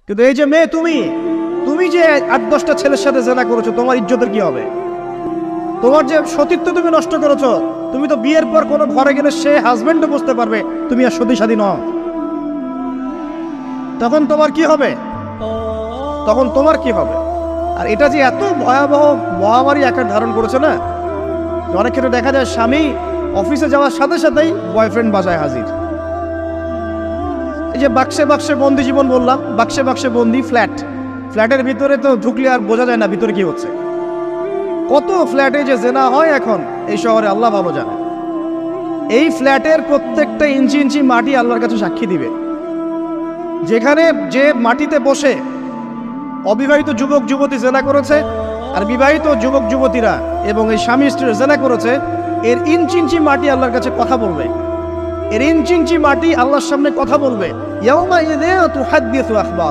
কিন্তু এই যে মেয়ে, তুমি তুমি যে 8-10টা ছেলের সাথে জেনা করেছো, তোমার ইজ্জতের কি হবে? তোমার যে সতীত্ব তুমি নষ্ট করেছো। তুমি তো বিয়ের পর কোনো ঘরে গেলে সে হাজবেন্ডও বুঝতে পারবে তুমি আর সতী সাদী নও। তখন তোমার কি হবে? তখন তোমার কি হবে? আর এটা যে এত ভয়াবহ মহামারী আকার ধারণ করেছে না, অনেক ক্ষেত্রে দেখা যায় স্বামী অফিসে যাওয়ার সাথে সাথেই বয়ফ্রেন্ড বাসায় হাজির। এই যে বাক্সে বাক্সে বন্দি জীবন বললাম, বাক্সে বাক্সে বন্দি ফ্ল্যাটের ভিতরে তো ঢুকলে আর বোঝা যায় না ভিতরে কি হচ্ছে। কত ফ্ল্যাটে যে জেনা হয় এখন এই শহরে, আল্লাহ ভালো জানে। এই ফ্ল্যাটের প্রত্যেকটা ইঞ্চি ইঞ্চি মাটি আল্লাহর কাছে সাক্ষী দিবে। যেখানে যে মাটিতে বসে অবিবাহিত যুবক যুবতী জেনা করেছে আর বিবাহিত যুবক যুবতীরা এবং এই স্বামী স্ত্রী জেনা করেছে, এর ইঞ্চি ইঞ্চি মাটি আল্লাহর কাছে কথা বলবে। এর ইঞ্চি ইঞ্চি মাটি আল্লাহর সামনে কথা বলবে। ইয়াউমা ইযিন তুহাদ্দিসু আখবার।